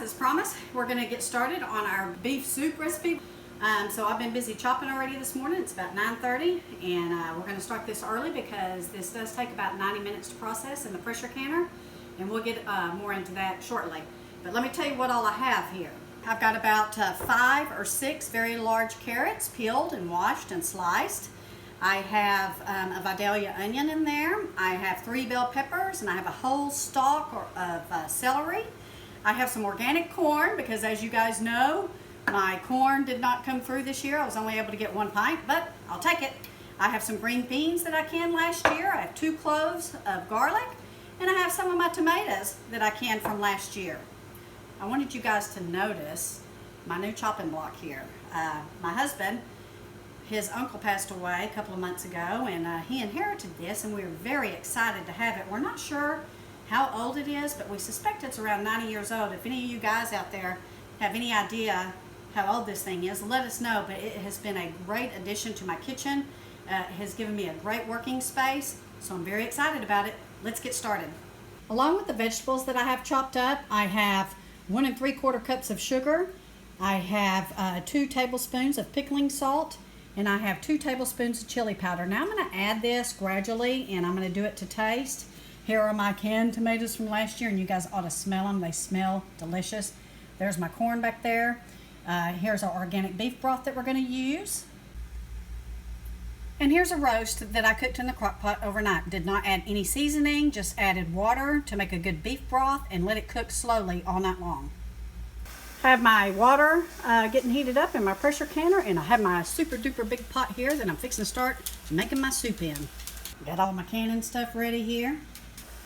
as promised, we're going to get started on our beef soup recipe. So I've been busy chopping already this morning. It's about 9:30, and we're going to start this early because this does take about 90 minutes to process in the pressure canner, and we'll get more into that shortly. But let me tell you what all I have here. I've got about 5 or 6 very large carrots, peeled and washed and sliced. I have a Vidalia onion in there. I have 3 bell peppers, and I have a whole stalk of celery. I have some organic corn because, as you guys know, my corn did not come through this year. I was only able to get 1 pint, but I'll take it. I have some green beans that I canned last year. I have 2 cloves of garlic, and I have some of my tomatoes that I canned from last year. I wanted you guys to notice my new chopping block here. My husband, his uncle passed away a couple of months ago, and he inherited this, and we were very excited to have it. We're not sure how old it is, but we suspect it's around 90 years old. If any of you guys out there have any idea how old this thing is, let us know. But it has been a great addition to my kitchen. It has given me a great working space, so I'm very excited about it. Let's get started. Along with the vegetables that I have chopped up, I have 1 3/4 cups of sugar. I have 2 tablespoons of pickling salt, and I have 2 tablespoons of chili powder. Now I'm going to add this gradually, and I'm going to do it to taste. Here are my canned tomatoes from last year, and you guys ought to smell them. They smell delicious. There's my corn back there. Here's our organic beef broth that we're going to use. And here's a roast that I cooked in the crock pot overnight. Did not add any seasoning, just added water to make a good beef broth and let it cook slowly all night long. I have my water getting heated up in my pressure canner, and I have my super duper big pot here that I'm fixing to start making my soup in. Got all my canning stuff ready here.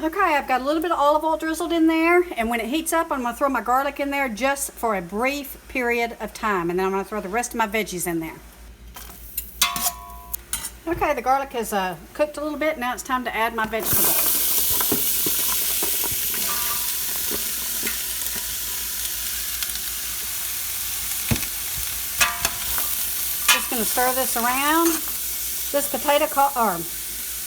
Okay, I've got a little bit of olive oil drizzled in there, and when it heats up, I'm going to throw my garlic in there just for a brief period of time, and then I'm going to throw the rest of my veggies in there. Okay, the garlic has cooked a little bit. Now it's time to add my vegetables. Just going to stir this around.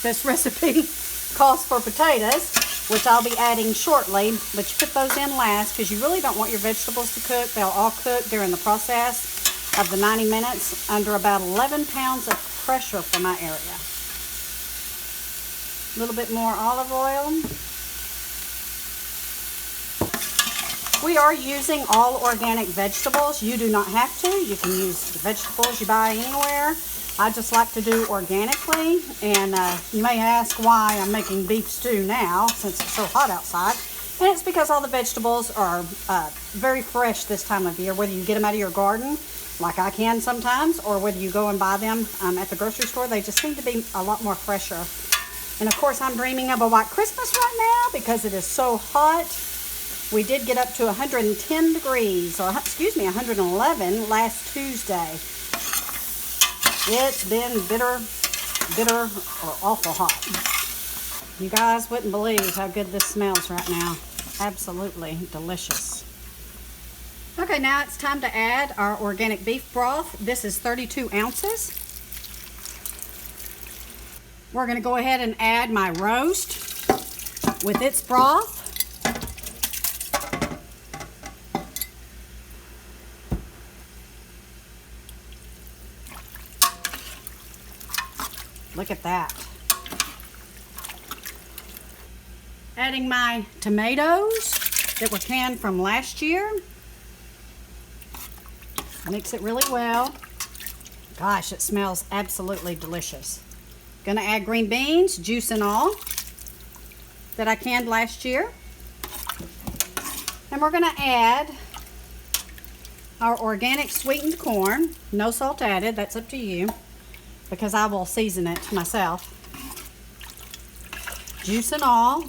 This recipe calls for potatoes, which I'll be adding shortly, but you put those in last because you really don't want your vegetables to cook. They'll all cook during the process of the 90 minutes under about 11 pounds of pressure for my area. A little bit more olive oil. We are using all organic vegetables. You do not have to. You can use the vegetables you buy anywhere. I just like to do organically, and you may ask why I'm making beef stew now since it's so hot outside. And it's because all the vegetables are very fresh this time of year, whether you get them out of your garden like I can sometimes, or whether you go and buy them at the grocery store. They just seem to be a lot more fresher. And of course, I'm dreaming of a white Christmas right now because it is so hot. We did get up to 110 degrees, or excuse me, 111 last Tuesday. It's been bitter or awful hot. You guys wouldn't believe how good this smells right now. Absolutely delicious. Okay, now it's time to add our organic beef broth. This is 32 ounces. We're going to go ahead and add my roast with its broth. Look at that. Adding my tomatoes that were canned from last year. Mix it really well. Gosh, it smells absolutely delicious. Gonna add green beans, juice and all, that I canned last year. And we're gonna add our organic sweetened corn. No salt added, that's up to you, because I will season it myself. Juice and all.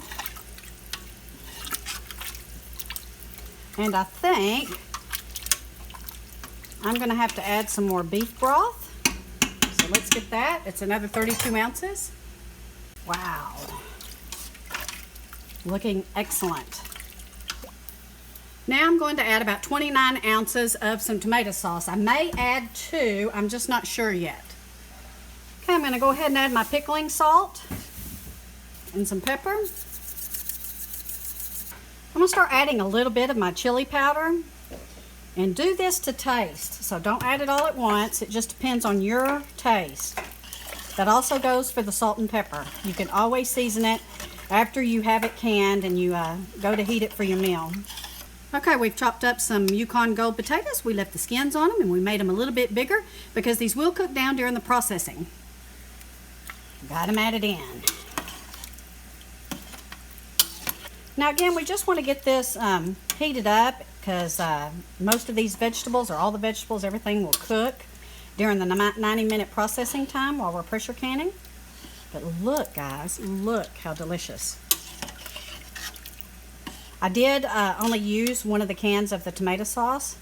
And I think I'm going to have to add some more beef broth. So let's get that. It's another 32 ounces. Wow. Looking excellent. Now I'm going to add about 29 ounces of some tomato sauce. I may add 2, I'm just not sure yet. Okay, I'm going to go ahead and add my pickling salt and some pepper. I'm gonna start adding a little bit of my chili powder, and do this to taste. So don't add it all at once. It just depends on your taste. That also goes for the salt and pepper. You can always season it after you have it canned and you go to heat it for your meal. Okay, we've chopped up some Yukon Gold potatoes. We left the skins on them and we made them a little bit bigger because these will cook down during the processing. Got them added in. Now again, we just want to get this heated up because most of these vegetables, or all the vegetables, everything will cook during the 90-minute processing time while we're pressure canning. But look, guys, look how delicious. I did only use one of the cans of the tomato sauce.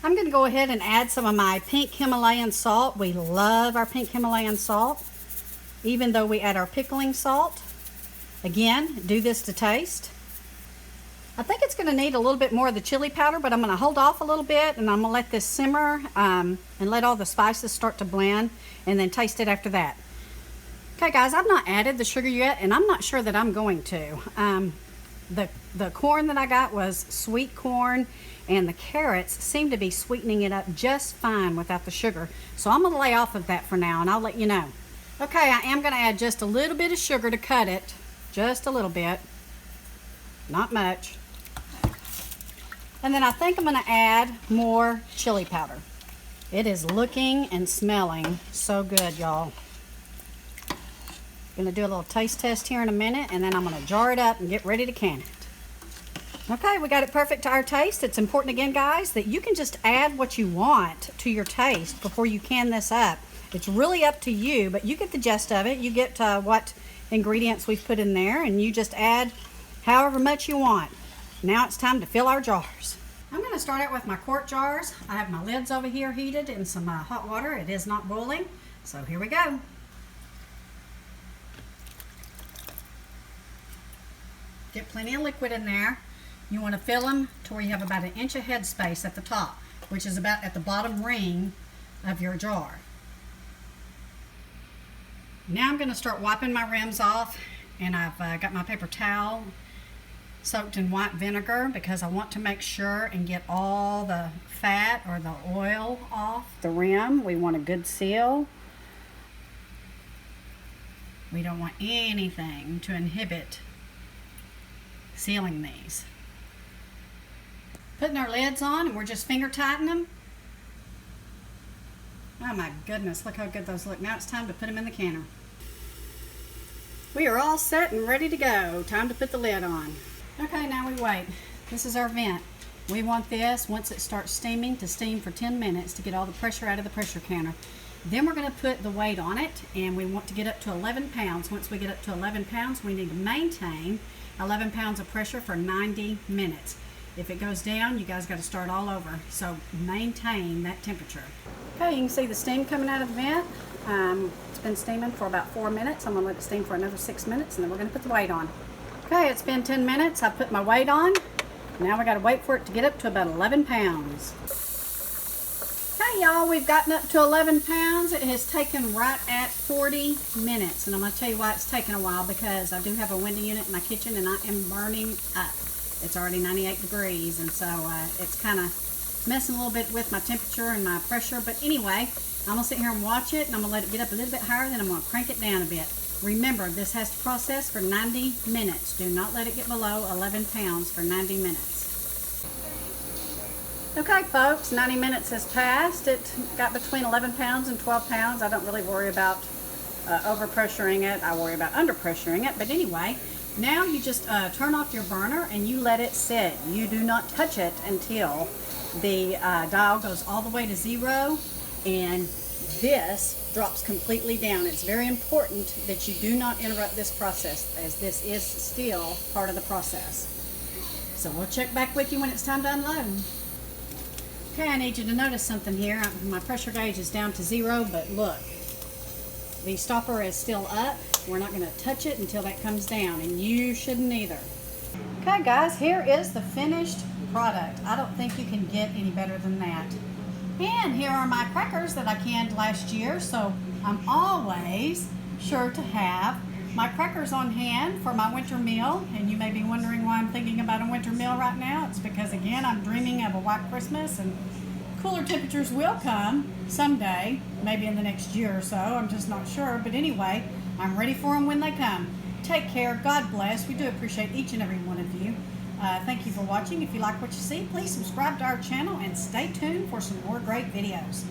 I'm going to go ahead and add some of my pink Himalayan salt. We love our pink Himalayan salt, even though we add our pickling salt. Again, do this to taste. I think it's going to need a little bit more of the chili powder, but I'm going to hold off a little bit and I'm going to let this simmer and let all the spices start to blend and then taste it after that. Okay guys, I've not added the sugar yet and I'm not sure that I'm going to. The corn that I got was sweet corn, and the carrots seem to be sweetening it up just fine without the sugar. So I'm going to lay off of that for now and I'll let you know. Okay, I am going to add just a little bit of sugar to cut it. Just a little bit. Not much. And then I think I'm going to add more chili powder. It is looking and smelling so good, y'all. Going to do a little taste test here in a minute, and then I'm going to jar it up and get ready to can it. Okay, we got it perfect to our taste. It's important again, guys, that you can just add what you want to your taste before you can this up. It's really up to you, but you get the gist of it. You get what ingredients we've put in there, and you just add however much you want. Now it's time to fill our jars. I'm going to start out with my quart jars. I have my lids over here heated in some hot water. It is not boiling, so here we go. Get plenty of liquid in there. You want to fill them to where you have about 1 inch of head space at the top, which is about at the bottom ring of your jar. Now I'm going to start wiping my rims off, and I've got my paper towel soaked in white vinegar because I want to make sure and get all the fat or the oil off the rim. We want a good seal. We don't want anything to inhibit sealing these. Putting our lids on, and we're just finger tightening them. Oh my goodness, look how good those look. Now it's time to put them in the canner. We are all set and ready to go. Time to put the lid on. Okay, now we wait. This is our vent. We want this, once it starts steaming, to steam for 10 minutes to get all the pressure out of the pressure canner. Then we're going to put the weight on it, and we want to get up to 11 pounds. Once we get up to 11 pounds, we need to maintain 11 pounds of pressure for 90 minutes. If it goes down, you guys got to start all over. So maintain that temperature. Okay, you can see the steam coming out of the vent. It's been steaming for about 4 minutes. I'm going to let it steam for another 6 minutes, and then we're going to put the weight on. Okay, it's been 10 minutes. I put my weight on. Now we got to wait for it to get up to about 11 pounds. Okay, y'all, we've gotten up to 11 pounds. It has taken right at 40 minutes. And I'm going to tell you why it's taken a while, because I do have a window unit in my kitchen and I am burning up. It's already 98 degrees, and so it's kind of messing a little bit with my temperature and my pressure. But anyway, I'm going to sit here and watch it, and I'm going to let it get up a little bit higher, then I'm going to crank it down a bit. Remember, this has to process for 90 minutes. Do not let it get below 11 pounds for 90 minutes. Okay, folks, 90 minutes has passed. It got between 11 pounds and 12 pounds. I don't really worry about over-pressuring it. I worry about under-pressuring it. But anyway, now you just turn off your burner and you let it sit. You do not touch it until the dial goes all the way to 0 and this drops completely down. It's very important that you do not interrupt this process, as this is still part of the process. So we'll check back with you when it's time to unload. Okay, I need you to notice something here. My pressure gauge is down to 0, but look, the stopper is still up. We're not going to touch it until that comes down, and you shouldn't either. Okay guys, here is the finished product. I don't think you can get any better than that. And here are my crackers that I canned last year, so I'm always sure to have my crackers on hand for my winter meal, and you may be wondering why I'm thinking about a winter meal right now. It's because, again, I'm dreaming of a white Christmas, and cooler temperatures will come someday, maybe in the next year or so. I'm just not sure, but anyway, I'm ready for them when they come. Take care. God bless. We do appreciate each and every one of you. Thank you for watching. If you like what you see, please subscribe to our channel and stay tuned for some more great videos.